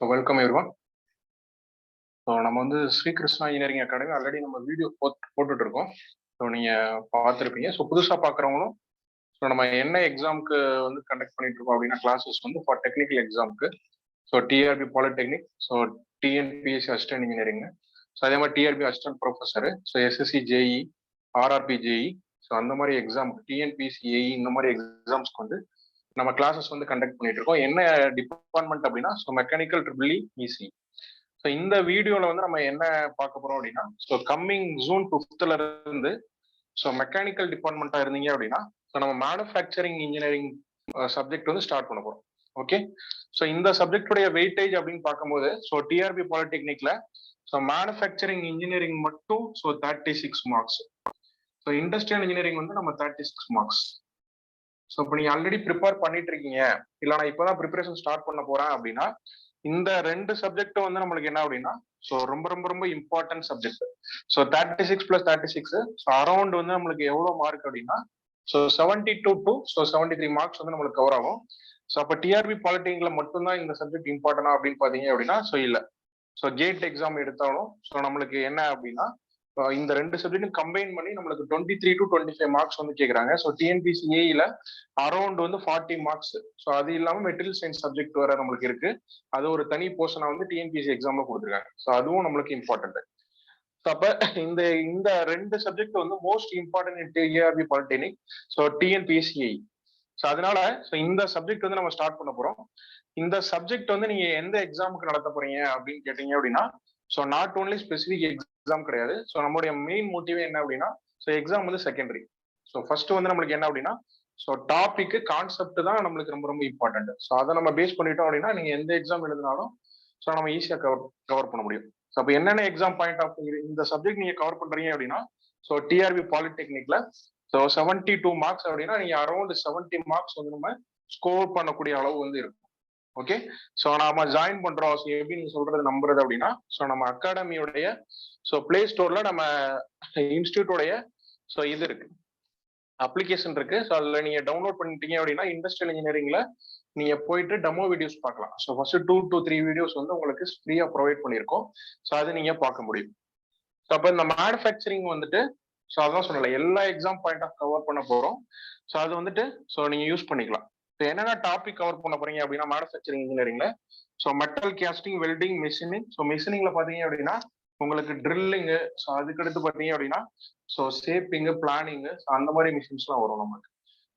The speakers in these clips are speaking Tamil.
So welcome everyone. ஸோ நம்ம வந்து Sri Krishna engineering academy already நம்ம வீடியோ போட்டுட்டு இருக்கோம். ஸோ நீங்கள் பார்த்துருப்பீங்க. ஸோ புதுசாக பார்க்குறவங்களும் ஸோ நம்ம என்ன எக்ஸாமுக்கு வந்து கண்டக்ட் பண்ணிட்டு இருக்கோம் அப்படின்னா கிளாஸஸ் வந்து ஃபார் டெக்னிக்கல் எக்ஸாமுக்கு. So TRB polytechnic, so TNPSC assistant engineering, so அதே மாதிரி TRB assistant professor, so SSC JE, RRB JE, so அந்த மாதிரி எக்ஸாமுக்கு டிஎன்பிஎஸ்சி ஏஇ இந்த மாதிரி எக்ஸாம்ஸ்க்கு வந்து நம்ம கிளாஸஸ் வந்து கண்டக்ட் பண்ணிட்டு இருக்கோம். என்ன டிபார்ட்மெண்ட் அப்படின்னா so mechanical triple EC. So இந்த வீடியோவில் வந்து நம்ம என்ன பார்க்க போறோம் அப்படின்னா ஸோ கம்மிங் ஜூன் 5th இருந்து ஸோ மெக்கானிக்கல் டிபார்ட்மெண்ட்டாக இருந்தீங்க அப்படின்னா ஸோ நம்ம மேனுஃபேக்சரிங் இன்ஜினியரிங் சப்ஜெக்ட் வந்து ஸ்டார்ட் பண்ண போகிறோம். ஓகே, ஸோ இந்த சப்ஜெக்டுடைய வெயிட்டேஜ் அப்படின்னு பார்க்கும்போது ஸோ டிஆர்பி பாலிடெக்னிக்ல ஸோ மேனுஃபேக்சரிங் இன்ஜினியரிங் மட்டும் so 36 marks, so industrial engineering வந்து நம்ம 36 மார்க்ஸ். ஸோ இப்போ நீங்கள் ஆல்ரெடி ப்ரிப்பேர் பண்ணிட்டு இருக்கீங்க, இல்லை நான் இப்போதான் ப்ரிப்பரேஷன் ஸ்டார்ட் பண்ண போறேன் அப்படின்னா இந்த ரெண்டு சப்ஜெக்ட் வந்து நம்மளுக்கு என்ன அப்படின்னா ஸோ ரொம்ப ரொம்ப ரொம்ப important subject. So 36 + 36 so around வந்து நம்மளுக்கு எவ்வளோ மார்க் அப்படின்னா ஸோ 72 to 73 மார்க்ஸ் வந்து நம்மளுக்கு கவர் ஆகும். ஸோ அப்போ டிஆர்பி பாலிடெக்னிக்ல மட்டும்தான் இந்த சப்ஜெக்ட் இம்பார்ட்டனா அப்படின்னு பார்த்தீங்க அப்படின்னா ஸோ இல்லை. ஸோ கேட் எக்ஸாம் எடுத்தாலும் ஸோ நம்மளுக்கு என்ன அப்படின்னா இந்த ரெண்டு சப்ஜெக்டும் கம்பைன் பண்ணி நம்மளுக்கு 23 to 25 மார்க்ஸ் வந்து கேட்குறாங்க. ஸோ டிஎன்பிஎஸ்சி ஏஇல அரௌண்ட் வந்து 40 மார்க்ஸ். ஸோ அது இல்லாமல் மெட்டீரியல் சயின்ஸ் சப்ஜெக்ட் வேற நம்மளுக்கு இருக்கு, அது ஒரு தனி போர்ஷனா வந்து டிஎன்பிஎஸ்சி எக்ஸாம்ல கொடுத்துருக்காங்க. ஸோ அதுவும் நம்மளுக்கு இம்பார்ட்டன்ட். ஸோ அப்போ இந்த ரெண்டு சப்ஜெக்ட் வந்து most important in TRB polytechnic, so TNPSC AE. So அதனால ஸோ இந்த சப்ஜெக்ட் வந்து நம்ம ஸ்டார்ட் பண்ண போறோம். இந்த சப்ஜெக்ட் வந்து நீங்க எந்த எக்ஸாமுக்கு நடத்த போறீங்க அப்படின்னு கேட்டீங்க அப்படின்னா so not only specific exam கிடையாது. ஸோ நம்மளுடைய மெயின் மோட்டிவே என்ன அப்படின்னா ஸோ எக்ஸாம் வந்து செகண்டரி. ஸோ ஃபர்ஸ்ட் வந்து நம்மளுக்கு என்ன அப்படின்னா ஸோ டாபிக் கான்செப்ட் தான் நம்மளுக்கு ரொம்ப ரொம்ப இம்பார்ட்டன்ட். ஸோ அதை நம்ம பேஸ் பண்ணிட்டோம் அப்படின்னா நீங்க எந்த எக்ஸாம் எழுதினாலும் ஸோ நம்ம ஈஸியாக கவர் பண்ண முடியும். ஸோ அப்போ என்னென்ன எக்ஸாம் பாயிண்ட் ஆஃப் இந்த சப்ஜெக்ட் நீங்க கவர் பண்றீங்க அப்படின்னா ஸோ டிஆர்பி பாலிடெக்னிக்ல ஸோ 72 மார்க்ஸ் அப்படின்னா நீங்க அரௌண்ட் 70 மார்க்ஸ் வந்து நம்ம ஸ்கோர் பண்ணக்கூடிய அளவு வந்து இருக்கும். ஓகே, ஸோ நாம ஜாயின் பண்றோம். ஸோ எப்படி நீங்க சொல்றது நம்புறது அப்படின்னா ஸோ நம்ம அகாடமியோடைய ஸோ பிளே ஸ்டோர்ல நம்ம இன்ஸ்டியூட்டோடைய ஸோ இது இருக்கு, அப்ளிகேஷன் இருக்கு. ஸோ அதில் நீங்க டவுன்லோட் பண்ணிட்டீங்க அப்படின்னா இண்டஸ்ட்ரியல் இன்ஜினியரிங்ல நீங்க போயிட்டு டெமோ வீடியோஸ் பார்க்கலாம். ஸோ ஃபர்ஸ்ட் 2 to 3 வீடியோஸ் வந்து உங்களுக்கு ஃப்ரீயா ப்ரொவைட் பண்ணியிருக்கோம். ஸோ அது நீங்க பார்க்க முடியும். ஸோ அப்போ இந்த மேனுஃபேக்சரிங் வந்துட்டு ஸோ அதான் சொல்லலை, எல்லா எக்ஸாம் பாயிண்ட் ஆஃப் கவர் பண்ண போறோம். ஸோ அது வந்துட்டு ஸோ நீங்க யூஸ் பண்ணிக்கலாம். ஸோ என்னென்ன டாபிக் கவர் பண்ண போறீங்க அப்படின்னா மேனுஃபேக்சரிங் இன்ஜினியரிங்ல so metal casting, welding, machining. So மெஷினிங்ல பாத்தீங்க அப்படின்னா உங்களுக்கு ட்ரில்லிங்கு, ஸோ அதுக்கடுத்து பாத்தீங்க அப்படின்னா ஸோ ஷேப்பிங்கு, பிளானிங்கு, ஸோ அந்த மாதிரி மிஷின்ஸ்லாம் வரும் நமக்கு.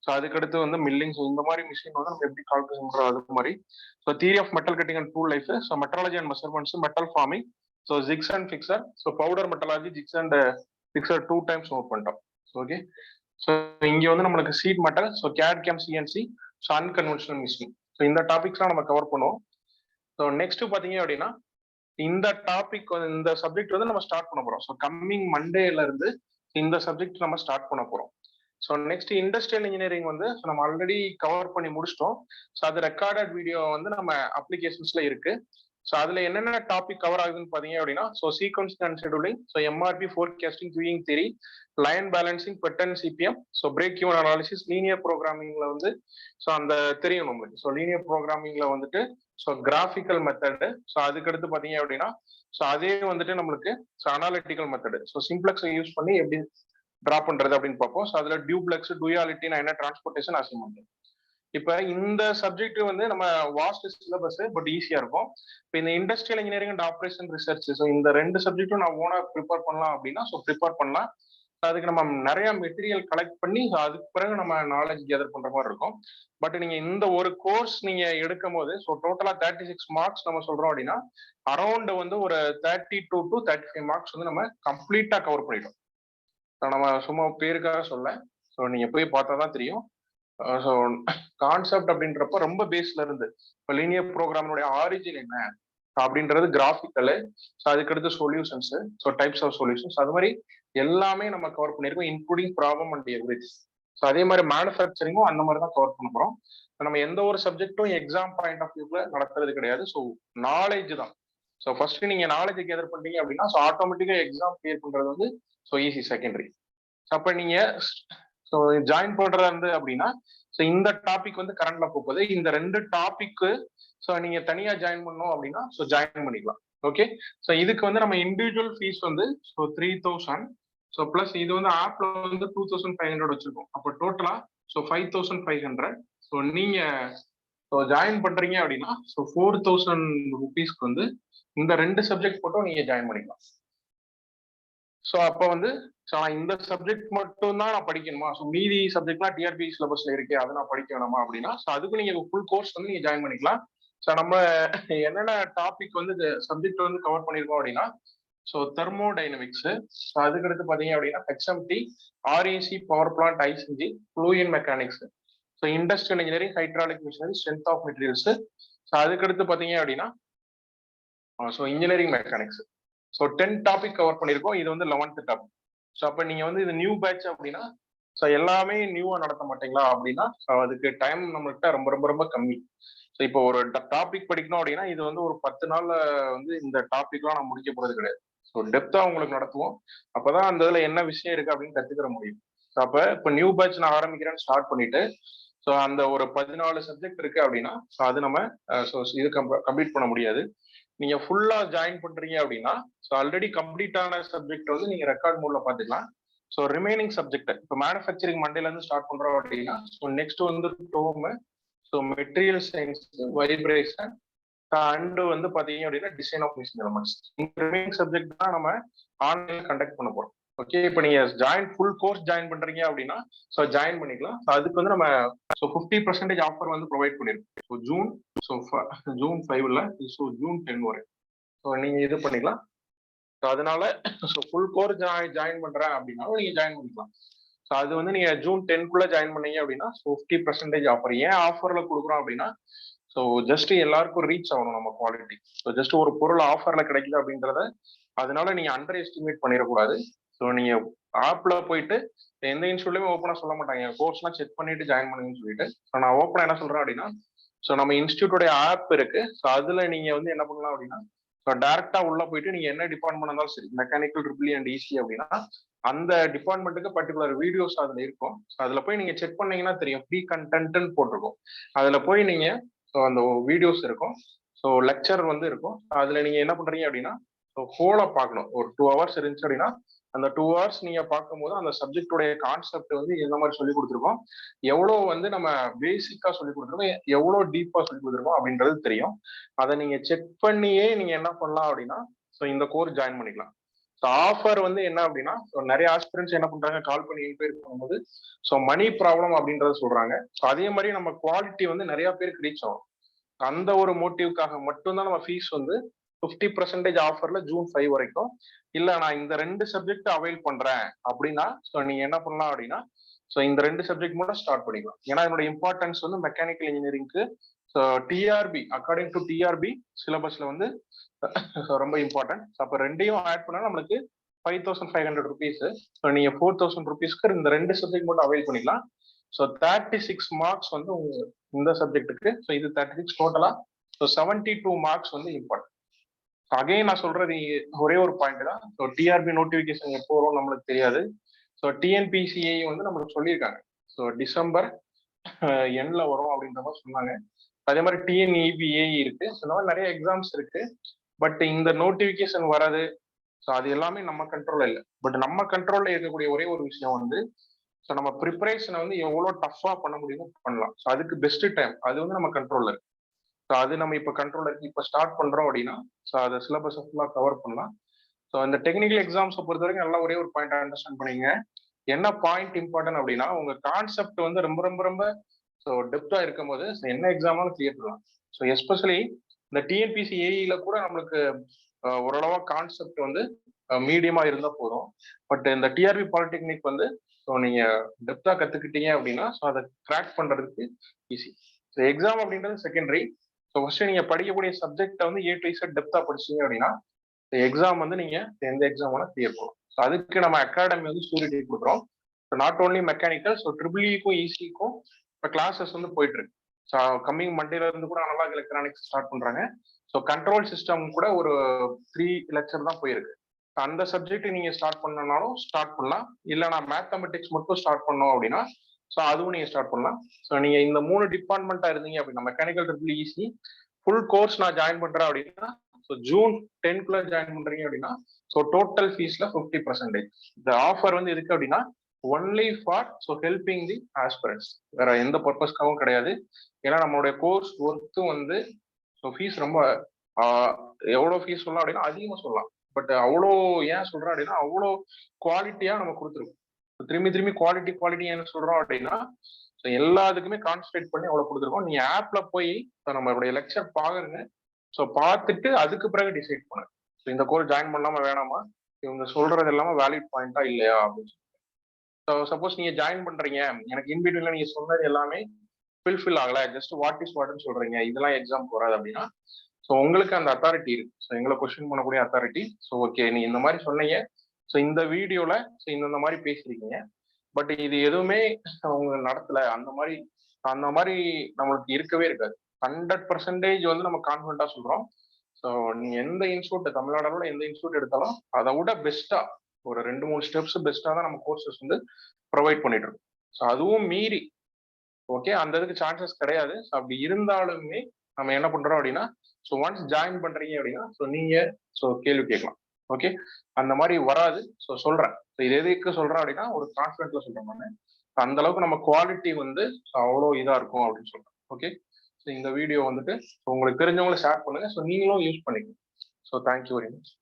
ஸோ அதுக்கடுத்து வந்து மில்லிங். ஸோ இந்த மாதிரி மிஷின் வந்து நம்ம எப்படி கால்குலேஷன் பண்றோம் அது மாதிரி. So theory of metal cutting and tool life, so metrology and measurements, metal forming, so jigs and fixture, so powder metallurgy, jigs and fixture 2 times note பண்ணிட்டோம். ஓகே, ஸோ இங்க வந்து நம்மளுக்கு sheet metal, so CAD CAM, CNC, so unconventional machining. So இந்த டாபிக்ஸ்லாம் நம்ம கவர் பண்ணுவோம். ஸோ நெக்ஸ்ட் பாத்தீங்க அப்படின்னா இந்த டாபிக் இந்த சப்ஜெக்ட் வந்து நம்ம ஸ்டார்ட் பண்ண போறோம். ஸோ கம்மிங் மண்டேல இருந்து இந்த சப்ஜெக்ட் நம்ம ஸ்டார்ட் பண்ண போறோம். ஸோ நெக்ஸ்ட் இண்டஸ்ட்ரியல் இன்ஜினியரிங் வந்து நம்ம ஆல்ரெடி கவர் பண்ணி முடிச்சிட்டோம். ஸோ அது ரெக்கார்டட் வீடியோ வந்து நம்ம அப்ளிகேஷன்ஸ்ல இருக்கு. ஸோ அதுல என்னென்ன டாபிக் கவர் ஆகுதுன்னு பாத்தீங்க அப்படின்னா so sequencing and scheduling, so MRP, forecasting, queuing theory, line balancing, பெட்டன் CPM, so break even analysis, linear ப்ரோக்ராமிங்ல வந்து ஸோ அந்த தெரியும் நம்மளுக்கு. ஸோ லீனியர் ப்ரோக்ராமிங்ல வந்துட்டு ஸோ கிராஃபிக்கல் மெத்தடு, ஸோ அதுக்கடுத்து பாத்தீங்க அப்படின்னா ஸோ அதே வந்துட்டு நம்மளுக்கு ஸோ அனாலிட்டிக்கல் மெத்தடு, ஸோ சிம்ப்ளெக்ஸை யூஸ் பண்ணி எப்படி டிரா பண்றது அப்படின்னு பார்ப்போம். ஸோ அதுல டியூப்ளெக்ஸ், டூயாலிட்டி, என்ன டிரான்ஸ்போர்டேஷன், அசைன்மெண்ட். இப்ப இந்த சப்ஜெக்ட் வந்து நம்ம வாஸ்ட் சிலபஸ் பட் ஈஸியா இருக்கும். இப்போ இந்த industrial engineering and operation research, so இந்த ரெண்டு சப்ஜெக்டும் நான் ஓனா ப்ரிப்பேர் பண்ணலாம் அப்படின்னா ஸோ ப்ரிப்பேர் பண்ணலாம். அதுக்கு நம்ம நிறைய மெட்டீரியல் கலெக்ட் பண்ணி அதுக்கு பிறகு நம்ம நாலேஜ் கேதர் பண்ற மாதிரி இருக்கும். பட் நீங்க இந்த ஒரு கோர்ஸ் நீங்க எடுக்கும் போது ஸோ டோட்டலா 36 மார்க்ஸ் நம்ம சொல்றோம் அப்படின்னா அரௌண்ட் வந்து ஒரு 32 to 35 மார்க்ஸ் வந்து நம்ம கம்ப்ளீட்டா கவர் பண்ணிட்டோம். நம்ம சும்மா பேருக்காக சொல்ல, ஸோ நீங்க போய் பார்த்தா தான் தெரியும். ஸோ கான்செப்ட் அப்படின்றப்ப ரொம்ப பேஸ்ல இருந்து இப்போ லீனியர் ப்ரோக்ராமினுடைய ஆரிஜின் என்ன அப்படின்றது, கிராஃபிக்கலு, ஸோ அதுக்கடுத்து solutions, so types of solutions, அது மாதிரி எல்லாமே நம்ம கவர் பண்ணியிருக்கோம், including problem and average. So அதே மாதிரி மேனுஃபேக்சரிங்கும் அந்த மாதிரி தான் கவர் பண்ண போறோம். நம்ம எந்த ஒரு சப்ஜெக்டும் எக்ஸாம் பாயிண்ட் ஆஃப் வியூல நடத்துறது கிடையாது. ஸோ நாலேஜ் தான். ஸோ ஃபர்ஸ்ட் நீங்க நாலேஜ் கேதர் பண்ணீங்க அப்படின்னா ஸோ ஆட்டோமேட்டிக்கா எக்ஸாம் கிளியர் பண்றது வந்து ஸோ ஈஸி செகண்டரி. அப்போ நீங்க ஸோ ஜாயின் பண்றதா இருந்து அப்படின்னா ஸோ ஸோ இந்த டாபிக் வந்து கரண்ட்ல போகுது. இந்த 2 டாபிக்கு ஸோ நீங்க தனியா ஜாயின் பண்ணணும் அப்படின்னா ஸோ ஜாயின் பண்ணிக்கலாம். ஓகே, ஸோ இதுக்கு வந்து நம்ம இண்டிவிஜுவல் ஃபீஸ் வந்து ஸோ 3000. ஸோ பிளஸ் இது வந்து ஆப்ல வந்து 2500 வச்சிருக்கோம். அப்போ டோட்டலா ஸோ 5500. ஸோ நீங்க ஸோ ஜாயின் பண்றீங்க அப்படின்னா ஸோ 4000 ருபீஸ்க்கு வந்து இந்த 2 சப்ஜெக்ட் மட்டும் நீங்க ஜாயின் பண்ணிக்கலாம். ஸோ அப்போ வந்து இந்த சப்ஜெக்ட் மட்டும் தான் நான் படிக்கணுமா, ஸோ மீதி சப்ஜெக்ட்லாம் டிஆர்பி சிலபஸ்ல இருக்கு, அதை நான் படிக்க வேணாமா அப்படின்னா ஸோ அதுக்கு நீங்க ஃபுல் கோர்ஸ் வந்து நீங்க ஜாயின் பண்ணிக்கலாம். ஸோ நம்ம என்னென்ன டாபிக் வந்து சப்ஜெக்ட் வந்து கவர் பண்ணியிருக்கோம் அப்படின்னா ஸோ தெர்மோடைனமிக்ஸ், அதுக்கடுத்து பார்த்தீங்க அப்படின்னா HMT, RAC, power plant, ICG, fluid mechanics, so industrial engineering, hydraulic machinery, strength of materials. So அதுக்கடுத்து பார்த்தீங்க அப்படின்னா so engineering mechanics. So 10 topic cover பண்ணியிருக்கோம். இது வந்து 11th டாபிக். ஸோ அப்போ நீங்க வந்து இது நியூ பேட்ச் அப்படின்னா ஸோ எல்லாமே நியூவா நடத்த மாட்டீங்களா அப்படின்னா அதுக்கு டைம் நம்மள்கிட்ட ரொம்ப ரொம்ப ரொம்ப கம்மி. ஸோ இப்போ ஒரு டாபிக் படிக்கணும் அப்படின்னா இது வந்து ஒரு 10 நாள்ல வந்து இந்த டாபிக்லாம் நான் முடிக்க போறது கிடையாது. ஸோ டெப்தா உங்களுக்கு நடத்துவோம். அப்பதான் அந்த இதுல என்ன விஷயம் இருக்கு அப்படின்னு கத்துக்கிற முடியும். ஸோ அப்போ இப்போ நியூ பேட்ச் நான் ஆரம்பிக்கிறேன்னு ஸ்டார்ட் பண்ணிட்டு ஸோ அந்த ஒரு 14 சப்ஜெக்ட் இருக்கு அப்படின்னா ஸோ அது நம்ம இது கம்ப்ளீட் பண்ண முடியாது. நீங்க ஃபுல்லா ஜாயின் பண்றீங்க அப்படின்னா ஸோ ஆல்ரெடி கம்ப்ளீட் ஆன சப்ஜெக்ட் வந்து நீங்க ரெக்கார்ட் மோட்ல பாத்துக்கலாம். ஸோ ரிமைனிங் சப்ஜெக்ட் இப்போ மேனுஃபேக்சரிங் மண்டேல இருந்து ஸ்டார்ட் பண்றோம் அப்படின்னா ஸோ நெக்ஸ்ட் வந்து டோம், so material science, vibration and வந்து பாத்தீங்க அப்படின்னா டிசைன் ஆஃப் மிஷின் எலமெண்ட்ஸ். இந்த ரிமைனிங் சப்ஜெக்ட் தான் நம்ம ஆன்லைன்ல கண்டக்ட் பண்ண போறோம். ஓகே, இப்போ நீங்க ஃபுல் கோர்ஸ் ஜாயின் பண்றீங்க அப்படின்னா ஸோ ஜாயின் பண்ணிக்கலாம். அதுக்கு வந்து நம்ம ஸோ 50% ஆஃபர் வந்து ப்ரொவைட் பண்ணிருக்கோம். ஸோ ஜூன் 5ல ஸோ ஜூன் 10 வரை ஸோ நீங்க இது பண்ணிக்கலாம். ஸோ அதனால ஸோ ஃபுல் கோர்ஸ் ஜாயின் பண்றேன் அப்படின்னாலும் நீங்க ஜாயின் பண்ணிக்கலாம். ஸோ அது வந்து நீங்க ஜூன் 10க்குள்ள ஜாயின் பண்ணீங்க அப்படின்னா 50% ஆஃபர். ஏன் ஆஃபர்ல கொடுக்குறோம் அப்படின்னா ஸோ ஜஸ்ட் எல்லாருக்கும் ரீச் ஆகணும் நம்ம குவாலிட்டி. ஸோ ஜஸ்ட் ஒரு பொருள் ஆஃபர்ல கிடைக்குது அப்படின்றத அதனால நீங்க அண்டர் எஸ்டிமேட் பண்ணிடக்கூடாது. ஸோ நீங்க ஆப்ல போயிட்டு எந்த இன்ஸ்டியூட்லயுமே ஓப்பனா சொல்ல மாட்டாங்க கோர்ஸ்லாம் செக் பண்ணிட்டு ஜாயின் பண்ணுங்கன்னு சொல்லிட்டு. ஸோ நான் ஓப்பனா என்ன சொல்றேன் அப்படின்னா ஸோ நம்ம இன்ஸ்டியூட்டோட ஆப் இருக்கு. ஸோ அதுல நீங்க வந்து என்ன பண்ணலாம் அப்படின்னா ஸோ டேரக்டா உள்ள போயிட்டு நீங்க என்ன டிபார்ட்மெண்ட் இருந்தாலும் சரி, மெக்கானிக்கல், ட்ரிபிள் அண்ட் ஈசி அப்படின்னா அந்த டிபார்ட்மெண்ட்டுக்கு பர்டிகுலர் வீடியோஸ் அதுல இருக்கும். அதுல போய் நீங்க செக் பண்ணீங்கன்னா தெரியும், ஃப்ரீ கண்டென்ட்னு போட்டிருக்கும். அதுல போய் நீங்க ஸோ அந்த வீடியோஸ் இருக்கும், ஸோ லெக்சர் வந்து இருக்கும். அதுல நீங்க என்ன பண்றீங்க அப்படின்னா ஸோ ஹோலா பார்க்கணும். ஒரு 2 hours இருந்துச்சு அப்படின்னா அந்த 2 hours நீங்க பார்க்கும்போது அந்த சப்ஜெக்டோடைய கான்செப்ட் வந்து எந்த மாதிரி சொல்லி கொடுத்துருக்கோம், எவ்வளோ வந்து நம்ம பேசிக்கா சொல்லி கொடுத்துருக்கோம், எவ்வளோ டீப்பா சொல்லி கொடுத்துருக்கோம் அப்படின்றது தெரியும். அதை நீங்க செக் பண்ணியே நீங்க என்ன பண்ணலாம் அப்படின்னா ஸோ இந்த கோர்ஸ் ஜாயின் பண்ணிக்கலாம். ஸோ ஆஃபர் வந்து என்ன அப்படின்னா நிறைய ஆஸ்பிரன்ஸ் என்ன பண்றாங்க, கால் பண்ணி என்கொயரி பண்ணும்போது ஸோ மணி ப்ராப்ளம் அப்படின்றத சொல்றாங்க. ஸோ அதே மாதிரி நம்ம குவாலிட்டி வந்து நிறைய பேருக்கு ரீச் ஆகும். அந்த ஒரு மோட்டிவ்காக மட்டும்தான் நம்ம ஃபீஸ் வந்து 50% ஆஃபர்ல ஜூன் 5 வரைக்கும். இல்ல நான் இந்த 2 சப்ஜெக்ட் அவைல் பண்றேன் அப்படின்னா ஸோ நீங்க என்ன பண்ணலாம் அப்படின்னா ஸோ இந்த 2 சப்ஜெக்ட் மட்டும் ஸ்டார்ட் பண்ணிக்கலாம். ஏன்னா என்னோட இம்பார்ட்டன்ஸ் வந்து மெக்கானிக்கல் இன்ஜினியரிங்க்கு so TRP according to TRP சிலபஸ்ல வந்து ரொம்ப இம்பார்ட்டன்ட். அப்போ ரெண்டையும் ஆட் பண்ணா நம்மளுக்கு 5500 ருபீஸ். ஸோ நீங்க 4000 ருபீஸ்க்கு இந்த 2 சப்ஜெக்ட் மட்டும் அவைல் பண்ணிக்கலாம். ஸோ 36 மார்க்ஸ் வந்து இந்த சப்ஜெக்ட்டுக்கு. ஸோ இது 36 டோட்டலா. ஸோ 72 மார்க்ஸ் வந்து இம்பார்ட்டன்ட். அகைன் நான் சொல்றது ஒரே ஒரு பாயிண்ட் தான். ஸோ டிஆர்பி நோட்டிபிகேஷன் எப்போ வரும் நம்மளுக்கு தெரியாது. ஸோ டிஎன்பிசிஐ வந்து நம்மளுக்கு சொல்லியிருக்காங்க ஸோ டிசம்பர் எண்ட்ல வரும் அப்படின்ற மாதிரி சொன்னாங்க. அதே மாதிரி டிஎன்இபிஏ இருக்கு. ஸோ இந்த மாதிரி நிறைய எக்ஸாம்ஸ் இருக்கு. பட் இந்த நோட்டிபிகேஷன் வராது ஸோ அது எல்லாமே நம்ம கண்ட்ரோல்ல இல்லை. பட் நம்ம கண்ட்ரோல்ல இருக்கக்கூடிய ஒரே ஒரு விஷயம் வந்து ஸோ நம்ம ப்ரிப்பரேஷனை வந்து எவ்வளோ டஃபா பண்ண முடியுமோ பண்ணலாம். ஸோ அதுக்கு பெஸ்ட் டைம் அது வந்து நம்ம கண்ட்ரோல்ல இருக்கு. ஸோ அது நம்ம இப்போ கண்ட்ரோல்ல இருக்கு. இப்போ ஸ்டார்ட் பண்றோம் அப்படின்னா ஸோ அதை சிலபஸ் ஃபுல்லாக கவர் பண்ணலாம். ஸோ இந்த டெக்னிக்கல் எக்ஸாம்ஸை பொறுத்த வரைக்கும் நல்லா ஒரே ஒரு பாயிண்ட் அண்டர்ஸ்டாண்ட் பண்ணிங்க. என்ன பாயிண்ட் இம்பார்ட்டன்ட் அப்படின்னா உங்க கான்செப்ட் வந்து ரொம்ப ரொம்ப ரொம்ப ஸோ டெப்தா இருக்கும் போது என்ன எக்ஸாமாலும் கிளியர் பண்ணலாம். ஸோ எஸ்பெஷலி இந்த டிஎன்பிசி ஏஇல கூட நம்மளுக்கு ஓரளவா கான்செப்ட் வந்து மீடியமா இருந்தா போதும். பட் இந்த டிஆர்பி பாலிடெக்னிக் வந்து ஸோ நீங்க டெப்தா கத்துக்கிட்டீங்க அப்படின்னா ஸோ அதை கிராக் பண்றதுக்கு ஈஸி. ஸோ எக்ஸாம் அப்படின்றது செகண்டரி. ஸோ ஃபர்ஸ்ட் நீங்க படிக்கக்கூடிய சப்ஜெக்டை வந்து A to Z டெப்தா படிச்சீங்க அப்படின்னா எக்ஸாம் வந்து நீங்க எந்த எக்ஸாம் வேணா கிளியர் பண்ணலாம். ஸோ அதுக்கு நம்ம அகாடமி வந்து சூரிட்டி கொடுக்குறோம். So not only mechanical, so ட்ரிபிள்இக்கும் ஈஸிக்கும் இப்போ கிளாஸஸ் வந்து போயிட்டு இருக்கு. ஸோ கம்மிங் மண்டேல இருந்து கூட அனலாக் எலக்ட்ரானிக்ஸ் ஸ்டார்ட் பண்றாங்க. ஸோ கண்ட்ரோல் சிஸ்டம் கூட ஒரு 3 லெக்சர் தான் போயிருக்கு. அந்த சப்ஜெக்ட் நீங்க ஸ்டார்ட் பண்ணனாலும் ஸ்டார்ட் பண்ணலாம். இல்லை நான் மேத்தமெட்டிக்ஸ் மட்டும் ஸ்டார்ட் பண்ணோம் அப்படின்னா ஸோ அதுவும் நீங்க ஸ்டார்ட் பண்ணலாம். ஸோ நீங்க இந்த 3 டிபார்ட்மெண்ட்டா இருந்தீங்க அப்படின்னா mechanical triple EC full course நான் ஜாயின் பண்றேன் அப்படின்னா ஸோ ஜூன் 10க்குள்ள ஜாயின் பண்றீங்க அப்படின்னா ஸோ டோட்டல் ஃபீஸ்ல 50%. இந்த ஆஃபர் வந்து இருக்கு அப்படின்னா ஒன்லி ஃபார் ஸோ ஹெல்பிங் தி ஆஸ்பிரன்ட்ஸ், வேற எந்த பர்பஸ்க்காகவும் கிடையாது. ஏன்னா நம்மளுடைய கோர்ஸ் ஒர்க்கும் வந்து ஸோ ஃபீஸ் ரொம்ப எவ்வளோ ஃபீஸ் சொல்லலாம் அப்படின்னா அதிகமாக சொல்லலாம். பட் அவ்வளோ ஏன் சொல்றேன் அப்படின்னா அவ்வளோ குவாலிட்டியா நம்ம கொடுத்துருக்கோம். திரும்பி திரும்பி குவாலிட்டி என்ன சொல்றோம் அப்படின்னா ஸோ எல்லாத்துக்குமே கான்சன்ட்ரேட் பண்ணி அவ்வளோ கொடுத்துருக்கோம். நீங்க ஆப்ல போய் நம்மளுடைய லெக்சர் பாருங்க. ஸோ பார்த்துட்டு அதுக்கு பிறகு டிசைட் பண்ணுங்க. ஸோ இந்த கோர்ஸ் ஜாயின் பண்ணலாமா வேணாமா, இவங்க சொல்றது எல்லாமே வேலிட் பாயிண்டா இல்லையா அப்படின்னு. ஸோ சப்போஸ் நீங்க ஜாயின் பண்றீங்க, எனக்கு இன்பிட்வீன்ல நீங்க சொன்னது எல்லாமே ஃபில்ஃபில் ஆகல, ஜஸ்ட் வாட் இஸ் வாட்னு சொல்றீங்க, இதெல்லாம் எக்ஸாம் போறாது அப்படின்னா ஸோ உங்களுக்கு அந்த அத்தாரிட்டி இருக்கு. ஸோ எங்களை கொஸ்டின் பண்ணக்கூடிய அத்தாரிட்டி. ஸோ ஓகே நீ இந்த மாதிரி சொன்னீங்க, ஸோ இந்த வீடியோல ஸோ இந்த மாதிரி பேசியிருக்கீங்க, பட் இது எதுவுமே அவங்க நடத்தல, அந்த மாதிரி நம்மளுக்கு இருக்கவே இருக்காது. 100% வந்து நம்ம கான்ஃபிடண்டா சொல்றோம். ஸோ நீங்க எந்த இன்ஸ்டியூட் தமிழ்நாடோட எந்த இன்ஸ்டியூட் எடுத்தாலும் அதை விட பெஸ்டா ஒரு 2-3 ஸ்டெப்ஸ் பெஸ்டா தான் நம்ம கோர்சஸ் வந்து ப்ரொவைட் பண்ணிட்டு இருக்கோம். ஸோ அதுவும் மீறி ஓகே அந்த இதுக்கு சான்சஸ் கிடையாது. ஸோ அப்படி இருந்தாலுமே நம்ம என்ன பண்றோம் அப்படின்னா ஸோ ஒன்ஸ் ஜாயின் பண்றீங்க அப்படின்னா ஸோ நீங்க ஸோ கேள்வி கேட்கலாம். ஓகே அந்த மாதிரி வராது. ஸோ சொல்றேன் இது எதுக்கு சொல்றேன் அப்படின்னா ஒரு கான்ஃபிடென்ட்ல சொல்றேன் நான். அந்த அளவுக்கு நம்ம குவாலிட்டி வந்து அவ்வளோ இதா இருக்கும் அப்படின்னு சொல்றேன். ஓகே ஸோ இந்த வீடியோ வந்துட்டு உங்களுக்கு தெரிஞ்சவங்களை ஷேர் பண்ணுங்க. ஸோ நீங்களும் யூஸ் பண்ணிக்கணும். So thank you very much.